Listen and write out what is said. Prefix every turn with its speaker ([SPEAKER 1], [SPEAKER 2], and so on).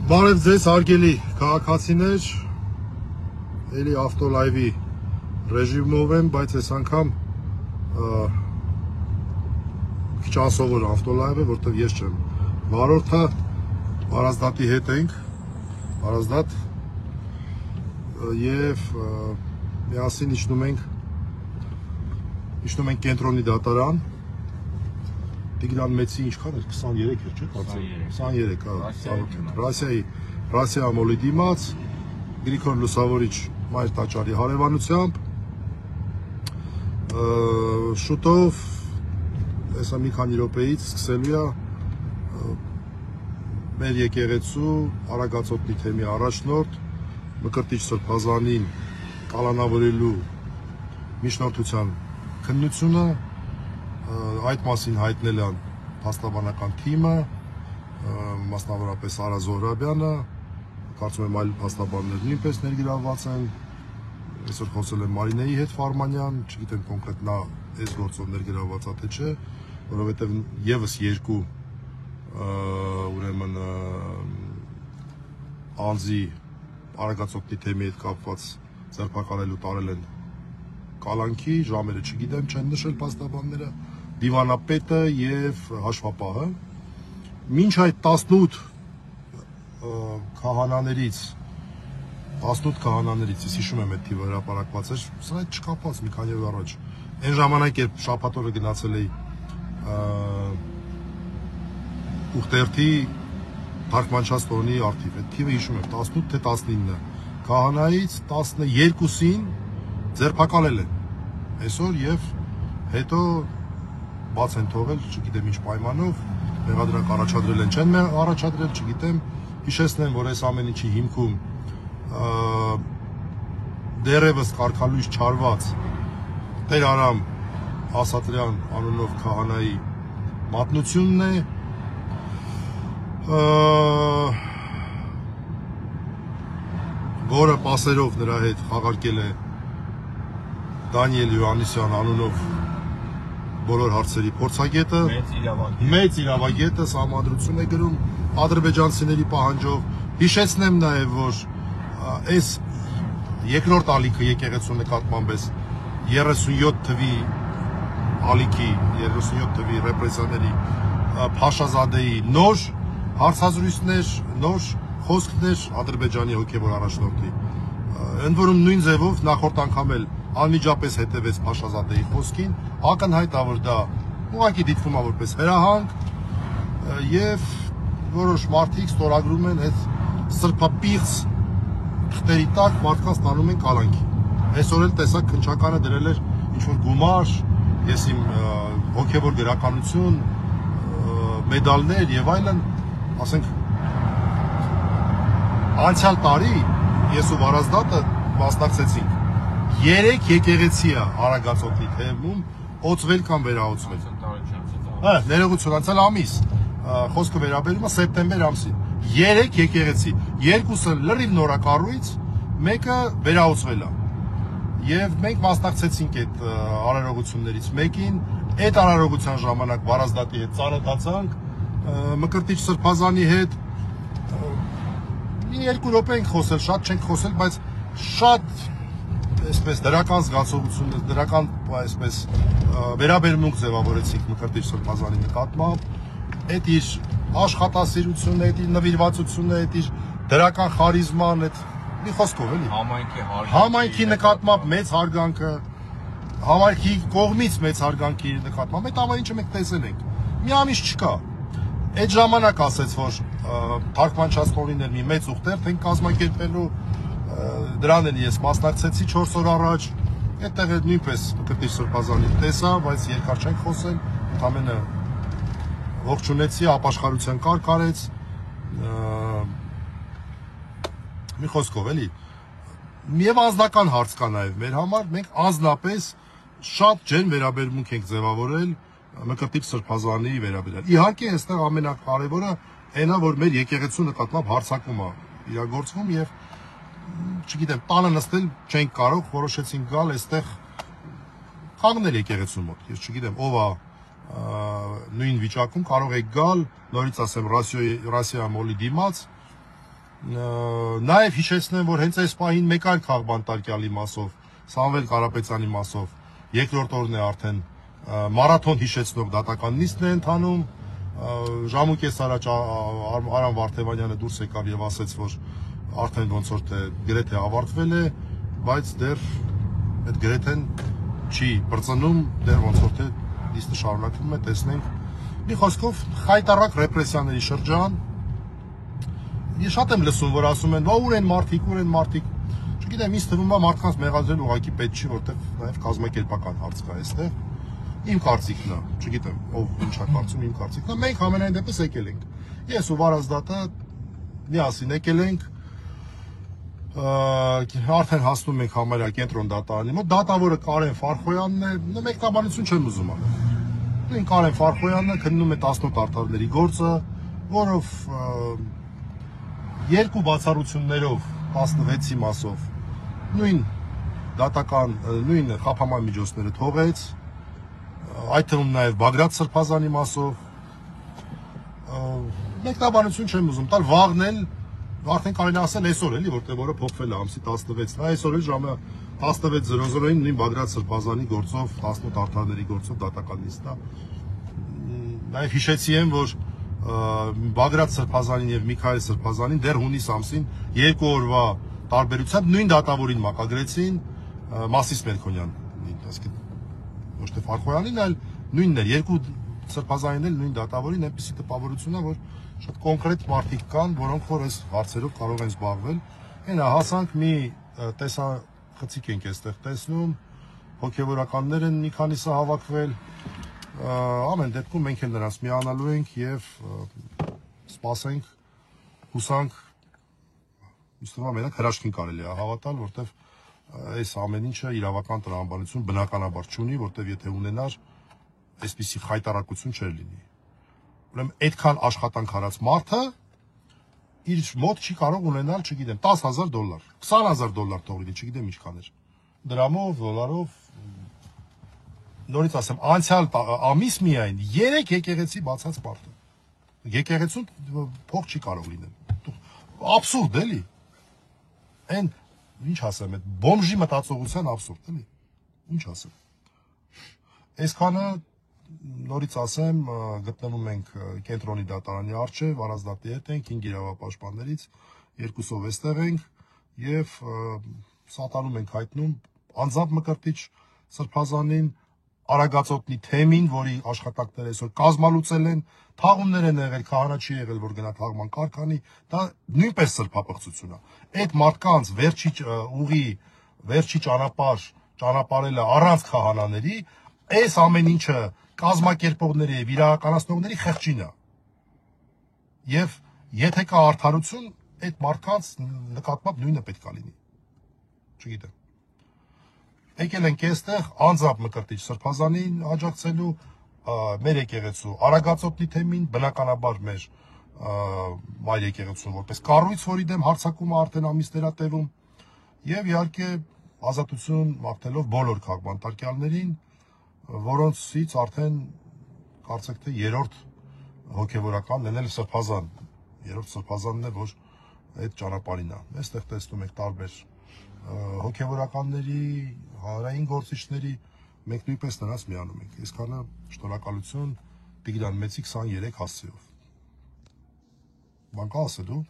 [SPEAKER 1] Բարև ձեզ հարգելի քաղաքացիներ, էլի ավտոլայվի ռեժիմով եմ, բայց այս անգամ քիչ անսովոր ավտոլայվ է, որտեղ ես չեմ վարորդը, Վարազդատի հետ ենք, Վարազդատ եւ միասին իջնում ենք կենտրոնի դատարան, Տիգրան Մեծի ինչքան էր, 23 էր, չէ՞, 23, Ռասիա մոլի դիմաց, Գրիգոր Լուսավորիչ Մայր տաճարի հարևանությամբ, շուտով, հեսա մի քանի րոպեից սկսելու է մեր եկեղեցու Արագածոտնի թեմի առաջնորդ Մկրտիչ Սրբազանին կալանավորելու միջնորդության քննությունը, այդ մասին հայտնել են փաստաբանական թիմը, մասնավորապես Արա Զոհրաբյանը, կարծում եմ այլ փաստաբաններ նույնպես ներգրավված են, այսօր խոսել եմ Մարինեի հետ Ֆարմանյան, չգիտեմ կոնկրետ նա այս գործով ներգրավված է թե չէ, որովհետև եւս երկու ուրեմն անձի Արագածոտնի թեմի հետ կապված ձերբակալելու տարել են կալանքի, ժամերը չգիտեմ, չեն նշել փաստաբանները, դիվանապետը եւ հաշվապահը, մինչ այդ 18 քահանաներից, ես հիշում եմ այդ թիվը հրապարակված էր, սա այդ չկապված մի քանի օր առաջ, այն ժամանակ երբ շաբաթ օրը գնացել էի Ուխտերթի թարգմանչած տոնի արդիվ, այդ թիվը հիշում եմ, 18 թե 19 քահանայից 12-ին ձերբակալել են այսօր եւ հետո բաց են թողել, չգիտեմ ինչ պայմանով, մեղադրանք առաջադրել են, չեն առաջադրել, չգիտեմ, հիշեցնեմ, որ այս ամեն ինչի հիմքում դեռևս կարգալույս չարված Տեր Արամ Ասատրյան անունով քահանայի մատնությունն է, որը պասերով նրա հետ խաղարկել է Դանիել Յոհաննիսյան անունով բոլոր հարցերի փորձագետը, մեծ իրավագետը սահմանադրություն է գրում ադրբեջանցիների պահանջով, հիշեցնեմ նաև, որ այս երկրորդ ալիքը եկեղեցու նկատմամբ էս 37 թվի ալիքի, 37 թվի ռեպրեսիաների Փաշազադեի նոր հարցազրույցներ, նոր խոսքներ Ադրբեջանի հոգևոր առաջնորդի, ընդ որում նույն ձևով նախորդ անգամ էլ անմիջապես հետևեց Փաշազադեի խոսքին, ակնհայտ է, որ դա ուղղակի դիտվում է որպես հրահանգ եւ որոշ մարդիկ ստորագրում են այդ սրբապիղծ թղթերի տակ մարդկանց տանում են կալանքի։ Այսօր էլ տեսակ քննչականը դրել էր ինչ-որ գումար, ես իմ հոգևոր գրականություն, մեդալներ եւ այլն, ասենք անցյալ տարի ես ու Վարազդատը մասնակցեցինք 3 եկեղեցի է Արագածոտնի թեմում օծվել կամ վերաօծվել։ Ներողություն, անցյալ ամիս, խոսքը վերաբերում է սեպտեմբեր ամսին։ 3 եկեղեցի, երկուսը լրիվ նորակառույց, մեկը վերաօծվել է։ Եվ մենք մասնակցեցինք այդ արարողություններից մեկին, այդ արարողության ժամանակ Վարազդատի հետ ծանոթացանք, Մկրտիչ Սրբազանի հետ մի 2 րոպե ենք խոսել, շատ չենք խոսել, բայց շատ այսպես դրական զգացողություն, դրական այսպես վերաբերմունք ձևավորեցինք Մկրտիչ Սրբազանի նկատմամբ, այդ իր աշխատասիրությունը, այդ իր նվիրվածությունը, այդ իր դրական խարիզման, այդ մի խոսքով էլի համայնքի նկատմամբ մեծ հարգանքը, համայնքի կողմից մեծ հարգանքի նկատմամբ, այդ ամեն ինչը մենք տեսել ենք, մի ամիս չկա, այդ ժամանակ ասեց, որ թարգմանչած տոնիներ մի մեծ ուխտերթ են կազմակերպելու, դրան էլ ես մասնակցեցի 4 օր առաջ, այդտեղ էլ նույնպես Մկրտիչ Սրբազանին տեսա, բայց երկար չենք խոսել, ընդամենը ողջունեցի, ապաշխարության կարգ արեց, մի խոսքով էլի, եւ անձնական հարց կա նաեւ մեր համար, մենք անձնապես շատ ջերմ վերաբերմունք ենք ձևավորել Մկրտիչ Սրբազանի վերաբերյալ։ Իհարկե, այստեղ ամենակարևորը այն է, որ մեր եկեղեցու նկատմամբ հարձակում է իրագործվում եւ չգիտեմ, տանը նստել չենք կարող, որոշեցինք գալ այստեղ խաղնել եկեղեցու մոտ։ Ես չգիտեմ, ով է նույն վիճակում կարող եք գալ, նորից ասեմ, Ռասիա մոլի դիմաց, Նաև հիշեցնեմ, որ հենց այս պահին մեկ այլ քաղբանտարկյալի մասով, Սամվել Կարապետյանի մասով, երկրորդ օրն է արդեն մարաթոն հիշեցնող դատական նիստն է ընթանում, ժամուկես առաջ Արամ Վարդևանյանը դուրս եկավ եւ ասաց, որ արդեն ոնց որ թե գրեթե ավարտվել է, բայց դեռ այդ գրեթեն չի բրծնում, դեռ ոնց որ թե նիստը շարունակվում է, տեսնենք։ Մի խոսքով խայտառակ ռեպրեսիաների շրջան։ Ես շատ եմ լսում, որ ասում են, ուր են մարդիկ։ Չգիտեմ, ինձ թվում է մարդկանց մեղադրել ուղղակի պետք չի, որտեղ նաև կազմակերպական հարց կա այստեղ։ Իմ կարծիքն է, չգիտեմ, ով ինչ է կարծում, իմ կարծիքն է։ Մենք ամենայն դեպս եկել ենք։ Ես ու Վարազդատը միասին եկել ենք, արդեն հասնում ենք համարյա կենտրոն դատարանի մոտ, դատավորը Կարեն Ֆարխոյանն է, մեկնաբանություն չեմ ուզում անել։ Նույն Կարեն Ֆարխոյանն է քննում է 18 արդարների գործը, որով երկու բացառություններով 16-ի մասով նույն դատական, նույն խափաման միջոցները թողեց, այդ թվում նաև Բագրատ Սրբազանի մասով, մեկնաբանություն չեմ ուզում տալ, վաղն էլ, արդեն կարելի ասել այսօր էլի, որտեղ որը փոխվել է ամսի 16-ն, այսօր էլ ժամը 16:00-ին նույն Բագրատ Սրբազանի գործով, 18 արդարների գործով դատական նիստ է։ Նաև հիշեցի եմ, որ Բագրատ Սրբազանին եւ Միքայել Սրբազանին դեռ հունիս ամսին 2 օրվա տարբերությամբ նույն դատավորին մակագրեցին Մասիս Մելքոնյանին, այսինքն ոչ թե Ֆարխոյանին, այլ նույնն էր, երկու Սրբազանին էլ նույն դատավորին, այնպեսի տպավորություն է, որ շատ կոնկրետ մարդիկ կան, որոնք որ այս հարցերով կարող են զբաղվել։ Այնա հասանք մի տեսախցիկ ենք այստեղ տեսնում, հոգեվորականներ են մի քանիսը հավաքվել, ամեն դեպքում մենք էլ նրանց միանալու ենք եւ սպասենք, հուսանք, մենակ հրաշքին կարելի է հավատալ, որտեվ այս ամեն ինչը իրավական տրամաբանություն բնականաբար չունի, որտեվ եթե ունենար, այսպիսի խայտարակություն չէր լինի։ Ուրեմն այդքան աշխատանք արած մարդը իր մոտ չի կարող ունենալ, չգիտեմ, $10,000, $20,000 թողնի, չգիտեմ ինչքան էր։ Դրամով, դոլարով, նորից ասեմ, անցյալ ամիս միայն 3 եկեղեցի բացած մարդ է։ Եկեղեցուն փող չի կարող լինել։ Աբսուրդ էլի։ Այն ինչ ասեմ, այդ բոմժի մտածողության աբսուրդ էլի։ Ինչ ասեմ։ Այսքանը նորից ասեմ, գտնվում ենք կենտրոնի դատարանի առջև, Վարազդատի հետ ենք, 5 իրավապաշտպաններից, 2-ով էստեղ ենք եւ սատարում ենք հայտնում անձամբ Մկրտիչ Սրբազանին, Արագածոտնի թեմին, որի աշխատանքները այսօր կազմալուծել են, թաղումներ են եղել, քահանա չի եղել, որ գնա թաղման կարգանի, դա նույնպես սրբապղծություն է։ Այդ մարդկանց վերջի ուղի, վերջի ճանապարհելը առանց քահանաների, այս ամեն ինչը կազմակերպողների եւ իրականացնողների խղճին է։ Եվ եթե կա արդարություն, այդ մարդկանց նկատմամբ նույնը պետք է լինի։ Չգիտեմ։ Եկել ենք այստեղ անձամբ Մկրտիչ Սրբազանին աջակցելու, մեր եկեղեցու Արագածոտնի թեմին, բնականաբար մեր այլ եկեղեցուն որպես կառույց, որի դեմ հարձակումը արդեն ամիսներ է տևում, եւ իհարկե ազատություն մաղթելով բոլոր քաղբանտարկյալներին, որոնցից արդեն կարծեք թե երրորդ հոգևորական լինել Սրբազան, երրորդ Սրբազանն է, որ այդ ճանապարհին է։ Այստեղ տեսնում եք տարբեր հոգևորականների, հանրային գործիչների, մենք նույնպես նրանց միանում ենք։ Այսքանը շնորհակալություն Տիգրան Մեծի 23 հասցեով։ Բան կա ասելու։